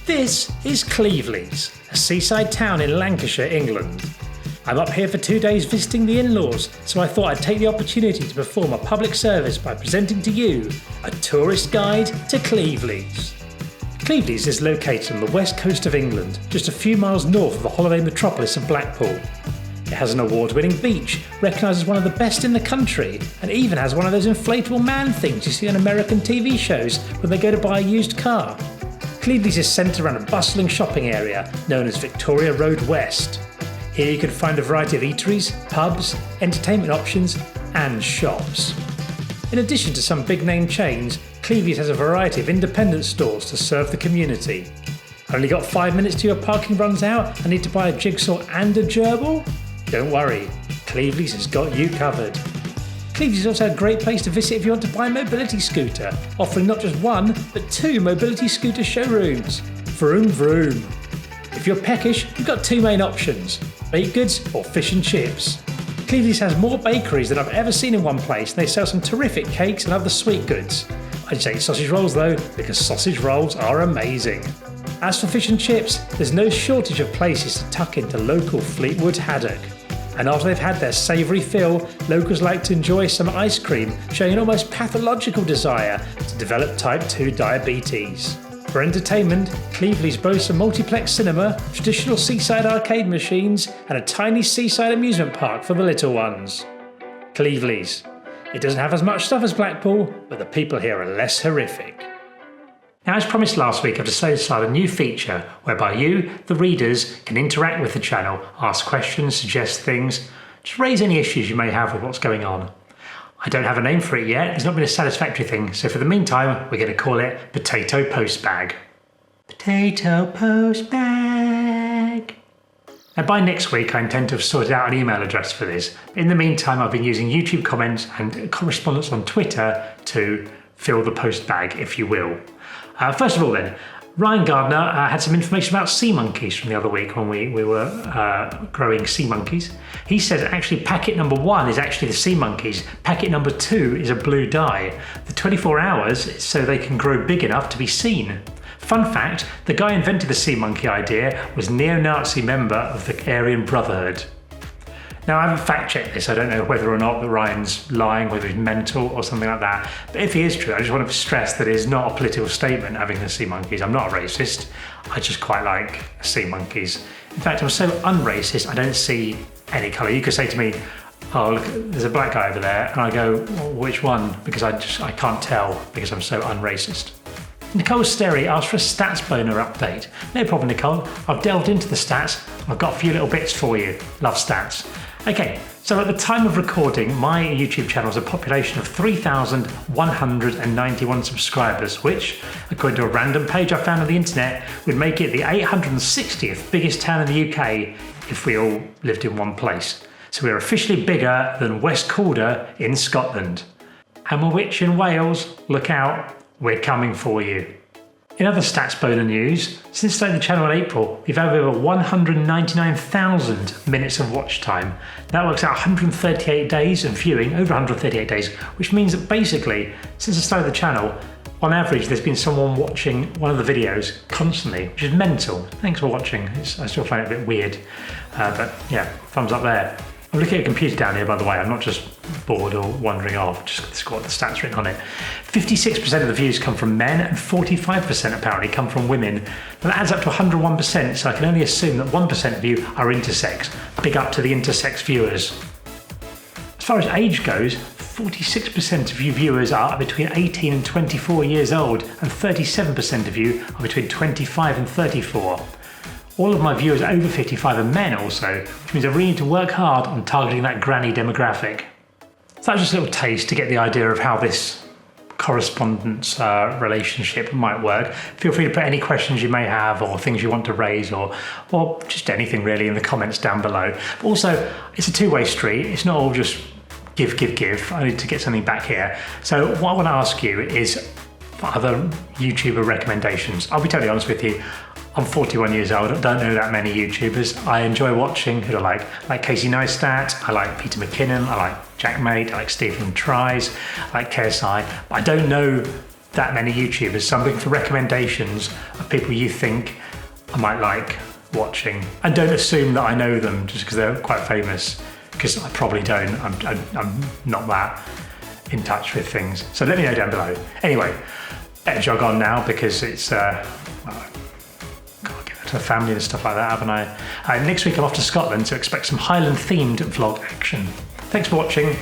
This is Cleveleys, a seaside town in Lancashire, England. I'm up here for 2 days visiting the in-laws, so I thought I'd take the opportunity to perform a public service by presenting to you a tourist guide to Cleveleys. Cleveleys is located on the west coast of England, just a few miles north of the holiday metropolis of Blackpool. It has an award-winning beach, recognised as one of the best in the country, and even has one of those inflatable man things you see on American TV shows when they go to buy a used car. Cleveleys is centred around a bustling shopping area known as Victoria Road West. Here you can find a variety of eateries, pubs, entertainment options and shops. In addition to some big name chains, Cleveleys has a variety of independent stores to serve the community. Only got 5 minutes till your parking runs out and need to buy a jigsaw and a gerbil? Don't worry, Cleveleys has got you covered. Cleveleys is also a great place to visit if you want to buy a mobility scooter, offering not just one, but 2 mobility scooter showrooms. Vroom vroom. If you're peckish, you've got 2 main options, baked goods or fish and chips. Cleveleys has more bakeries than I've ever seen in one place, and they sell some terrific cakes and other sweet goods. I'd say sausage rolls though, because sausage rolls are amazing. As for fish and chips, there's no shortage of places to tuck into local Fleetwood haddock. And after they've had their savoury fill, locals like to enjoy some ice cream, showing an almost pathological desire to develop type 2 diabetes. For entertainment, Cleveleys boasts a multiplex cinema, traditional seaside arcade machines, and a tiny seaside amusement park for the little ones. Cleveleys. It doesn't have as much stuff as Blackpool, but the people here are less horrific. Now, as promised last week, I've decided to start a new feature whereby you, the readers, can interact with the channel, ask questions, suggest things, just raise any issues you may have with what's going on. I don't have a name for it yet, it's not been a satisfactory thing, so for the meantime, we're going to call it Potato Postbag. Potato Postbag. Now, by next week, I intend to have sorted out an email address for this. In the meantime, I've been using YouTube comments and correspondence on Twitter to fill the postbag, if you will. First of all then, Ryan Gardner had some information about sea monkeys from the other week when we were growing sea monkeys. He says actually packet number 1 is actually the sea monkeys, packet number 2 is a blue dye. The 24 hours is so they can grow big enough to be seen. Fun fact, the guy who invented the sea monkey idea was neo-Nazi member of the Aryan Brotherhood. Now, I haven't fact-checked this, I don't know whether or not that Ryan's lying, whether he's mental or something like that. But if he is true, I just want to stress that it is not a political statement having the sea monkeys. I'm not a racist, I just quite like sea monkeys. In fact, I'm so unracist, I don't see any colour. You could say to me, oh look, there's a black guy over there, and I go, well, which one? Because I can't tell because I'm so unracist. Nicole Sterry asked for a stats boner update. No problem, Nicole, I've delved into the stats, I've got a few little bits for you. Love stats. Okay, so at the time of recording, my YouTube channel has a population of 3,191 subscribers, which, according to a random page I found on the internet, would make it the 860th biggest town in the UK if we all lived in one place. So we're officially bigger than West Calder in Scotland. And Woolwich in Wales, look out, we're coming for you. In other stats boner news, since starting the channel in April, we've had over 199,000 minutes of watch time. That works out 138 days of viewing, over 138 days, which means that basically, since I started the channel, on average there's been someone watching one of the videos constantly, which is mental. Thanks for watching, I still find it a bit weird, but yeah, thumbs up there. I'm looking at a computer down here, by the way. I'm not just bored or wandering off, just got the stats written on it. 56% of the views come from men and 45% apparently come from women. Well, that adds up to 101%, so I can only assume that 1% of you are intersex. Big up to the intersex viewers. As far as age goes, 46% of you viewers are between 18 and 24 years old, and 37% of you are between 25 and 34. All of my viewers over 55 are men also, which means I really need to work hard on targeting that granny demographic. So that was just a little taste to get the idea of how this correspondence relationship might work. Feel free to put any questions you may have or things you want to raise or just anything really in the comments down below. But also, it's a two-way street. It's not all just give. I need to get something back here. So what I want to ask you is for other YouTuber recommendations. I'll be totally honest with you. I'm 41 years old, I don't know that many YouTubers. I enjoy watching who I like Casey Neistat, I like Peter McKinnon, I like Jack Mate, I like Stephen Tries, I like KSI. But I don't know that many YouTubers, so I'm looking for recommendations of people you think I might like watching. And don't assume that I know them just because they're quite famous, because I probably don't. I'm not that in touch with things. So let me know down below. Anyway, better jog on now because it's, well, got to get to the family and stuff like that, haven't I? Next week I'm off to Scotland, so expect some Highland themed vlog action. Thanks for watching.